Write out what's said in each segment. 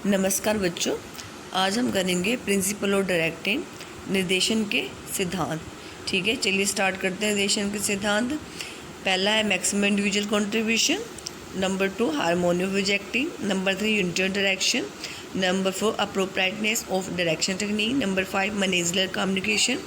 नमस्कार बच्चों, आज हम करेंगे प्रिंसिपल ऑफ डायरेक्टिंग, निर्देशन के सिद्धांत। ठीक है, चलिए स्टार्ट करते हैं। निर्देशन के सिद्धांत पहला है maximum individual contribution, number 2 harmony of objective, number 3 unity of direction, number 4 appropriateness of direction technique, number 5 managerial communication,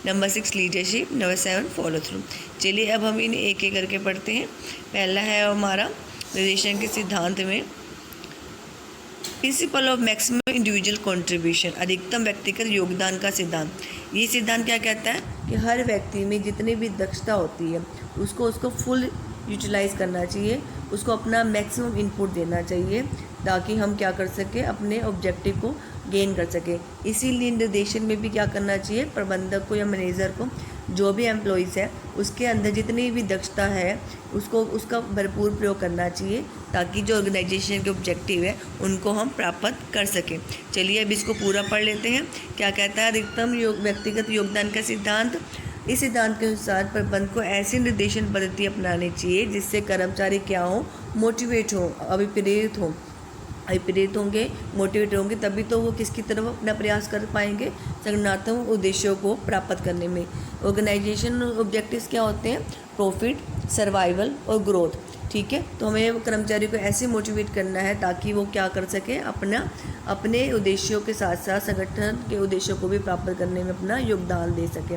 number 6 leadership, number 7 follow through. चलिए अब हम इन्हें एक एक करके पढ़ते हैं। पहला है हमारा निर्देशन के सिद्धांत में principle of maximum individual contribution, अधिकतम व्यक्तिगत योगदान का सिद्धांत। ये सिद्धांत क्या कहता है कि हर व्यक्ति में जितनी भी दक्षता होती है उसको फुल यूटिलाइज करना चाहिए, उसको अपना मैक्सिमम इनपुट देना चाहिए ताकि हम क्या कर सके, अपने ऑब्जेक्टिव को गेन कर सके। इसीलिए निर्देशन में भी क्या करना चाहिए, प्रबंधक को या मैनेजर को, जो भी एम्प्लॉइज़ है उसके अंदर जितनी भी दक्षता है उसका भरपूर प्रयोग करना चाहिए ताकि जो ऑर्गेनाइजेशन के ऑब्जेक्टिव है उनको हम प्राप्त कर सकें। चलिए अब इसको पूरा पढ़ लेते हैं। क्या कहता है अधिकतम व्यक्तिगत योगदान का सिद्धांत। इस सिद्धांत के अनुसार प्रबंधक को ऐसी निर्देशन पद्धति अपनानी चाहिए जिससे कर्मचारी क्या हो, मोटिवेट हो, अभिप्रेरित होंगे, मोटिवेट होंगे, तभी तो वो किसकी तरफ अपना प्रयास कर पाएंगे, संगठनात्मक उद्देश्यों को प्राप्त करने में। ऑर्गेनाइजेशन ऑब्जेक्टिव्स क्या होते हैं, प्रॉफिट, सर्वाइवल और ग्रोथ। ठीक है, तो हमें कर्मचारी को ऐसे मोटिवेट करना है ताकि वो क्या कर सके, अपने उद्देश्यों के साथ साथ संगठन के उद्देश्यों को भी प्राप्त करने में अपना योगदान दे सके।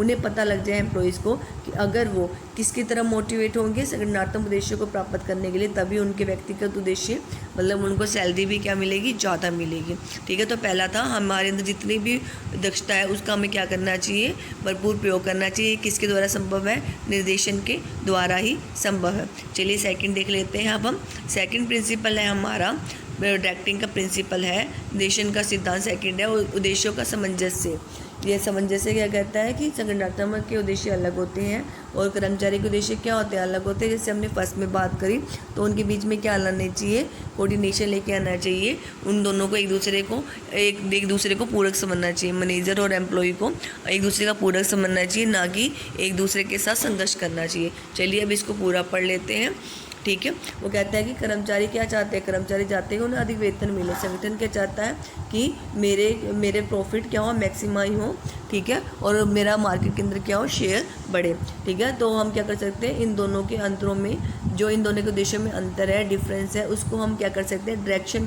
उन्हें पता लग जाए एम्प्लॉइज़ को कि अगर वो किसकी तरह मोटिवेट होंगे संगठनात्मक उद्देश्यों को प्राप्त करने के लिए, तभी उनके व्यक्तिगत उद्देश्य मतलब उनको सैलरी भी क्या मिलेगी, ज़्यादा मिलेगी। ठीक है, तो पहला था हमारे अंदर जितनी भी दक्षता है उसका हमें क्या करना चाहिए, भरपूर प्रयोग करना चाहिए। किसके द्वारा संभव है, निर्देशन के द्वारा ही संभव है। चलिए सेकंड देख लेते हैं। अब हम सेकंड प्रिंसिपल है हमारा डायरेक्टिंग का प्रिंसिपल है, निर्देशन का सिद्धांत सेकंड है उद्देश्यों का सामंजस्य। यह सामंजस्य क्या कहता है कि संगठनात्मक के उद्देश्य अलग होते हैं और कर्मचारी के उद्देश्य क्या होते हैं, अलग होते हैं। जैसे हमने फर्स्ट में बात करी तो उनके बीच में क्या लाना चाहिए, कोऑर्डिनेशन लेके आना चाहिए। उन दोनों को एक दूसरे को पूरक समझना चाहिए। मैनेजर और एम्प्लॉय को एक दूसरे का पूरक समझना चाहिए, ना कि एक दूसरे के साथ संघर्ष करना चाहिए। चलिए अब इसको पूरा पढ़ लेते हैं। ठीक है, वो कहता है कि कर्मचारी क्या चाहते हैं, कर्मचारी चाहते हैं उन्हें अधिक वेतन मिले। संगठन क्या चाहता है कि मेरे प्रॉफिट क्या हो, मैक्सिमाइज हो। ठीक है, और मेरा मार्केट के अंदर क्या हो, शेयर बढ़े। ठीक है, तो हम क्या कर सकते हैं, इन दोनों के अंतरों में जो इन दोनों के उद्देश्यों में अंतर है, डिफरेंस है, उसको हम क्या कर सकते हैं, डायरेक्शन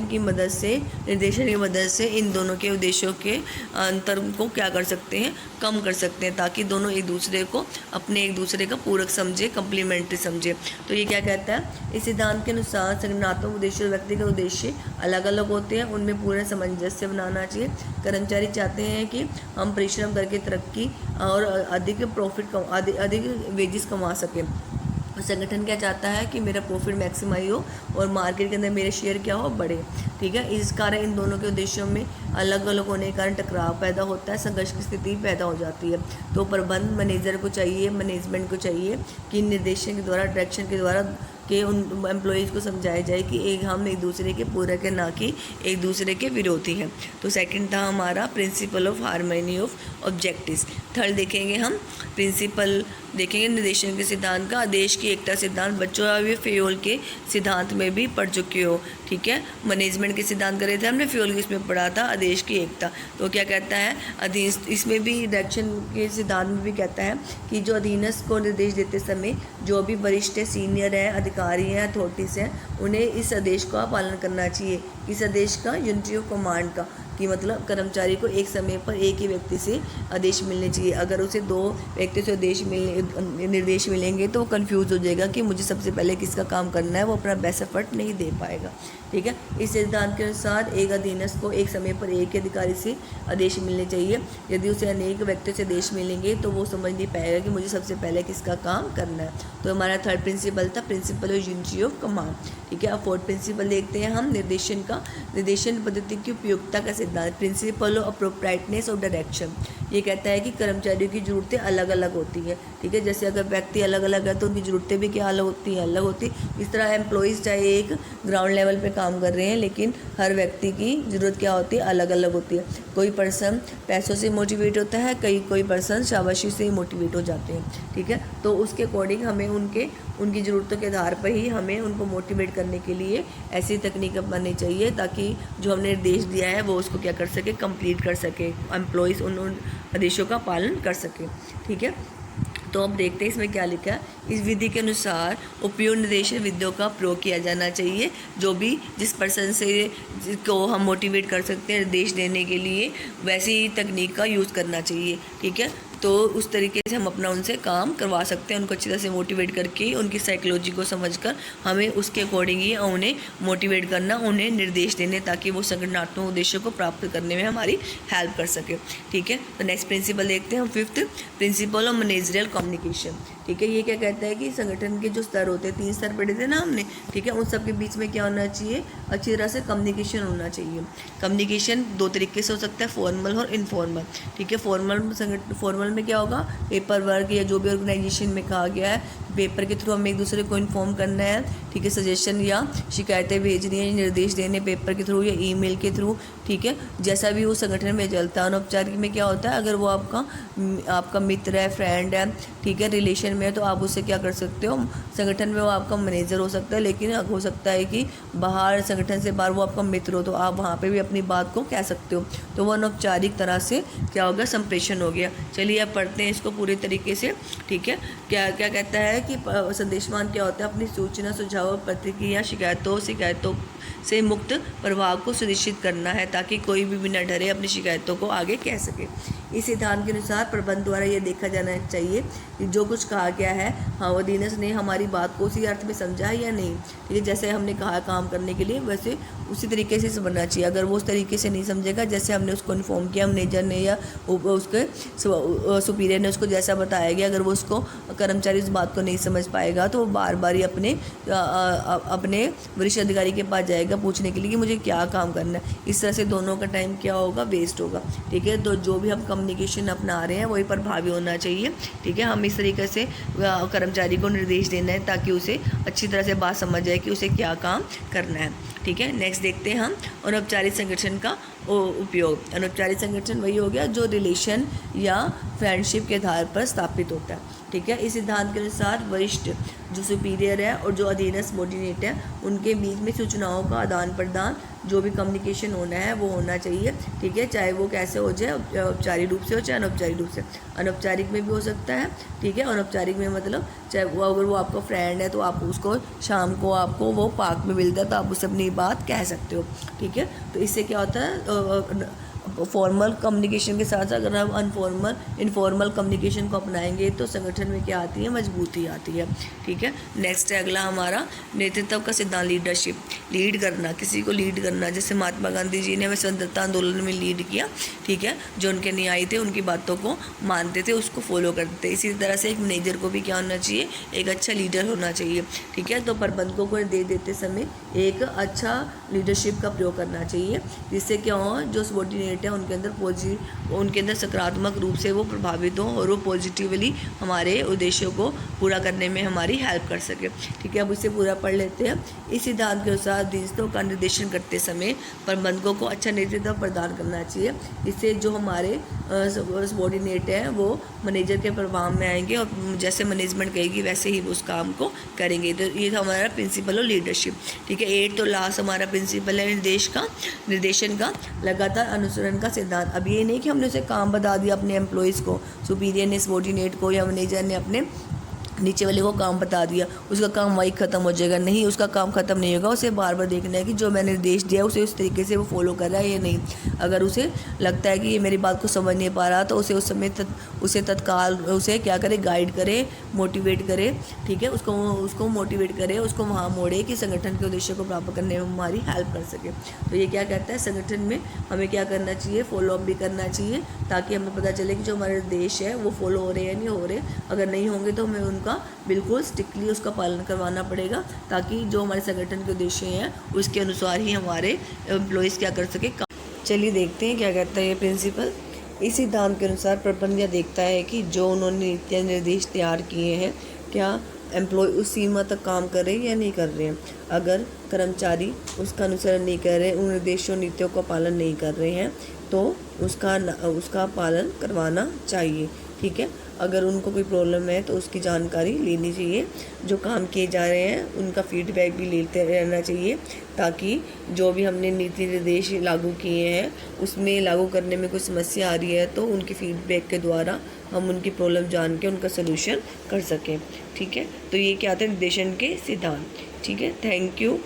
की मदद से, निर्देशन की मदद से इन दोनों के उद्देश्यों के अंतर को क्या कर सकते हैं, कम कर सकते हैं, ताकि दोनों एक दूसरे का पूरक समझे, कंप्लीमेंट्री समझे। तो ये क्या कहता है, इस सिद्धांत के अनुसार संगठनात्मक उद्देश्य और व्यक्तिगत उद्देश्य अलग अलग होते हैं, उनमें पूरा सामंजस्य बनाना चाहिए। कर्मचारी चाहते हैं कि हम परिश्रम करके तरक्की और अधिक वेजेस कमा सकें। संगठन क्या चाहता है कि मेरा प्रॉफिट मैक्सिमाइज हो और मार्केट के अंदर मेरे शेयर क्या हो, बढ़े। ठीक है, इस कारण इन दोनों के उद्देश्यों में अलग अलग होने के कारण टकराव पैदा होता है, संघर्ष की स्थिति पैदा हो जाती है। तो प्रबंध मैनेजमेंट को चाहिए कि निर्देशन के द्वारा, डायरेक्शन के द्वारा कि उन एम्प्लॉयज़ को समझाया जाए कि हम एक दूसरे के पूरक है, ना कि एक दूसरे के विरोधी हैं। तो सेकंड था हमारा principle of harmony of objectives. Third देखेंगे हम, प्रिंसिपल देखेंगे निर्देशन के सिद्धांत का, आदेश की एकता सिद्धांत। बच्चों अब ये फ्यूल के सिद्धांत में भी पढ़ चुके हो। ठीक है, मैनेजमेंट के सिद्धांत करे थे हमने, फ्यूल की इसमें पढ़ा था आदेश की एकता। तो क्या कहता है, इसमें भी डायरेक्शन के सिद्धांत में भी कहता है कि जो अधीनस्थ को निर्देश देते समय जो भी वरिष्ठ है, सीनियर है, अधिकारी हैं, अथॉरिटीज हैं, उन्हें इस आदेश का पालन करना चाहिए। इस आदेश का यूनिटी ऑफ कमांड का कि मतलब कर्मचारी को एक समय पर एक ही व्यक्ति से आदेश मिलने चाहिए। अगर उसे दो व्यक्ति से निर्देश मिलेंगे तो वो कंफ्यूज हो जाएगा कि मुझे सबसे पहले किसका काम करना है, वो अपना बेस्ट एफर्ट नहीं दे पाएगा। ठीक है, इस सिद्धांत के अनुसार एक अधीनस्थ को एक समय पर एक ही अधिकारी से आदेश मिलने चाहिए। यदि उसे अनेक व्यक्तियों से आदेश मिलेंगे तो वो समझ नहीं पाएगा कि मुझे सबसे पहले किसका काम करना है। तो हमारा थर्ड प्रिंसिपल था principle of unity of command. ठीक है, अब फोर्थ प्रिंसिपल देखते हैं हम, निर्देशन पद्धति की उपयोगिता का सिद्धांत, principle of appropriateness of direction. ये कहता है कि कर्मचारियों की ज़रूरतें अलग अलग होती हैं। ठीक है, जैसे अगर व्यक्ति अलग अलग है तो उनकी ज़रूरतें भी क्या अलग होती। इस तरह एम्प्लॉइज़ चाहे एक ग्राउंड लेवल पे काम कर रहे हैं, लेकिन हर व्यक्ति की ज़रूरत क्या होती है, अलग अलग होती है। कोई पर्सन पैसों से मोटिवेट होता है, कोई पर्सन शाबाशी से मोटिवेट हो जाते हैं। ठीक है, तो उसके अकॉर्डिंग हमें उनकी ज़रूरतों के आधार पर ही हमें उनको मोटिवेट करने के लिए ऐसी तकनीक अपनानी चाहिए ताकि जो हमने निर्देश दिया है वो उसको क्या कर सके, कंप्लीट कर सके, एम्प्लॉयज़ उन आदेशों का पालन कर सके। ठीक है, तो अब देखते हैं इसमें क्या लिखा है। इस विधि के अनुसार उपयुक्त निर्देशन विधियों का प्रयोग किया जाना चाहिए। जो भी जिस पर्सन से को हम मोटिवेट कर सकते हैं निर्देश देने के लिए, वैसी ही तकनीक का यूज़ करना चाहिए। ठीक है, तो उस तरीके से हम अपना उनसे काम करवा सकते हैं, उनको अच्छी तरह से मोटिवेट करके उनकी साइकोलॉजी को समझकर हमें उसके अकॉर्डिंग ही उन्हें मोटिवेट करना, उन्हें निर्देश देने, ताकि वो संगठनात्मक उद्देश्यों को प्राप्त करने में हमारी हेल्प कर सके। ठीक है, तो नेक्स्ट प्रिंसिपल देखते हैं हम, 5th principle of managerial communication. ठीक है, ये क्या कहता है कि संगठन के जो स्तर होते हैं, 3 स्तर पढ़े थे ना हमने। ठीक है, उन सब के बीच में क्या होना चाहिए, अच्छी तरह से कम्युनिकेशन होना चाहिए। कम्युनिकेशन 2 तरीके से हो सकता है, फॉर्मल और इनफॉर्मल। ठीक है, फॉर्मल में क्या होगा, पेपर वर्क या जो भी ऑर्गेनाइजेशन में कहा गया है, पेपर के थ्रू हमें एक दूसरे को इन्फॉर्म करना है। ठीक है, सजेशन या शिकायतें भेजनी है, निर्देश देने पेपर के थ्रू या ईमेल के थ्रू। ठीक है, जैसा भी वो संगठन में चलता है। अनौपचारिक में क्या होता है, अगर वो आपका मित्र है, फ्रेंड है, ठीक है, रिलेशन में है, तो आप उससे क्या कर सकते हो, संगठन में वो आपका मैनेजर हो सकता है, लेकिन हो सकता है कि बाहर, संगठन से बाहर वो आपका मित्र हो, तो आप वहाँ पे भी अपनी बात को कह सकते हो। तो वो अनौपचारिक तरह से क्या होगा, संप्रेषण हो गया। चलिए अब पढ़ते हैं इसको पूरे तरीके से। ठीक है, क्या क्या कहता है कि संदेशवान क्या होता है, अपनी सूचना, सुझाव, प्रतिक्रिया, शिकायतों से मुक्त प्रवाह को सुनिश्चित करना है, ताकि कोई भी बिना डरे अपनी शिकायतों को आगे कह सके। इस सिद्धांत के अनुसार प्रबंध द्वारा यह देखा जाना चाहिए कि जो कुछ कहा गया है, हाँ, अधीनस्थ ने हमारी बात को उसी अर्थ में समझा है या नहीं। ठीक है, जैसे हमने कहा काम करने के लिए, वैसे उसी तरीके से समझना चाहिए। अगर वो उस तरीके से नहीं समझेगा जैसे हमने उसको इन्फॉर्म किया, मैनेजर ने या उसके सुपीरियर ने उसको जैसा बताया गया, अगर वो उसको कर्मचारी उस बात को नहीं समझ पाएगा, तो वो बार बार ही अपने वरिष्ठ अधिकारी के पास जाएगा पूछने के लिए कि मुझे क्या काम करना है। इस तरह से दोनों का टाइम क्या होगा, वेस्ट होगा। ठीक है, तो जो भी हम कम्युनिकेशन अपना रहे हैं वही प्रभावी होना चाहिए। ठीक है, हम इस तरीके से कर्मचारी को निर्देश देना है ताकि उसे अच्छी तरह से बात समझ जाए कि उसे क्या काम करना है। ठीक है, नेक्स्ट देखते हैं हम अनौपचारिक संगठन का उपयोग। अनौपचारिक संगठन वही हो गया जो रिलेशन या फ्रेंडशिप के आधार पर स्थापित होता है। ठीक है, इस सिद्धांत के अनुसार वरिष्ठ, जो सुपीरियर है, और जो अधीनस्थ सबॉर्डिनेट है, उनके बीच में सूचनाओं का आदान प्रदान, जो भी कम्युनिकेशन होना है वो होना चाहिए। ठीक है, चाहे वो कैसे हो जाए, औपचारिक रूप से हो चाहे अनौपचारिक रूप से। अनौपचारिक में भी हो सकता है। ठीक है, अनौपचारिक में मतलब चाहे वो, अगर वो आपका फ्रेंड है तो आप उसको शाम को आपको वो पार्क में मिलता है तो आप उससे अपनी बात कह सकते हो। ठीक है, तो इससे क्या होता है, फॉर्मल कम्युनिकेशन के साथ साथ अगर हम इनफॉर्मल कम्युनिकेशन को अपनाएंगे तो संगठन में क्या आती है, मजबूती आती है। ठीक है, नेक्स्ट है अगला हमारा नेतृत्व का सिद्धांत, लीडरशिप। लीड करना, किसी को लीड करना, जैसे महात्मा गांधी जी ने हमें स्वतंत्रता आंदोलन में लीड किया। ठीक है, जो उनके न्यायी थे उनकी बातों को मानते थे, उसको फॉलो करते थे। इसी तरह से एक मैनेजर को भी क्या होना चाहिए, एक अच्छा लीडर होना चाहिए। ठीक है, तो प्रबंधकों को देते समय एक अच्छा लीडरशिप का प्रयोग करना चाहिए, जिससे क्या हो, जो सबॉर्डिनेट है उनके अंदर सकारात्मक रूप से वो प्रभावित हो और वो पॉजिटिवली हमारे उद्देश्यों को पूरा करने में हमारी हेल्प कर सके। ठीक है, अब इसे पूरा पढ़ लेते हैं। इस सिद्धांत के अनुसार अधीनस्थों का निर्देशन करते समय प्रबंधकों को अच्छा नेतृत्व प्रदान करना चाहिए, इससे जो हमारे सबॉर्डिनेट हैं वो मैनेजर के प्रभाव में आएंगे और जैसे मैनेजमेंट कहेगी वैसे ही वो उस काम को करेंगे। तो ये हमारा प्रिंसिपल ऑफ लीडरशिप। ठीक है, 8 तो लास्ट हमारा प्रिंसिपल है निर्देशन का लगातार अनुसरण का सिद्धांत। अब ये नहीं कि हमने उसे काम बता दिया अपने एम्प्लॉयज़ को, सुपीरियर ने सबॉर्डिनेट को या मैनेजर ने अपने नीचे वाले को काम बता दिया, उसका काम वही ख़त्म हो जाएगा। नहीं, उसका काम ख़त्म नहीं होगा, उसे बार बार देखना है कि जो मैंने निर्देश दिया उसे उस तरीके से वो फॉलो कर रहा है या नहीं। अगर उसे लगता है कि ये मेरी बात को समझ नहीं पा रहा तो उसे उस समय उसे तत्काल उसे क्या करे, गाइड करे, मोटिवेट करे। ठीक है, उसको मोटिवेट करे, उसको वहाँ मोड़े कि संगठन के उद्देश्य को प्राप्त करने में हमारी हेल्प कर सके। तो ये क्या कहता है, संगठन में हमें क्या करना चाहिए, फॉलोअप भी करना चाहिए, ताकि हमें पता चले कि जो हमारे निर्देश है वो फॉलो हो रहे हैं या नहीं हो रहे। अगर नहीं होंगे तो हमें उनका बिल्कुल स्ट्रिक्टली उसका पालन करवाना पड़ेगा, ताकि जो हमारे संगठन के उद्देश्य हैं उसके अनुसार ही हमारे एम्प्लॉयज़ क्या कर सके। चलिए देखते हैं क्या कहता है ये प्रिंसिपल। इस सिद्धांत के अनुसार प्रबंध यह देखता है कि जो उन्होंने नीतियाँ निर्देश तैयार किए हैं क्या एम्प्लॉय उस सीमा तक काम कर रहे हैं या नहीं कर रहे हैं। अगर कर्मचारी उसका अनुसरण नहीं कर रहे, उन निर्देशों नीतियों का पालन नहीं कर रहे हैं तो उसका पालन करवाना चाहिए। ठीक है, अगर उनको कोई प्रॉब्लम है तो उसकी जानकारी लेनी चाहिए। जो काम किए जा रहे हैं उनका फीडबैक भी लेते रहना चाहिए, ताकि जो भी हमने नीति निर्देश लागू किए हैं उसमें लागू करने में कोई समस्या आ रही है तो उनके फीडबैक के द्वारा हम उनकी प्रॉब्लम जान के उनका सलूशन कर सकें। ठीक है, तो ये क्या थे निर्देशन के सिद्धांत। ठीक है, थैंक यू।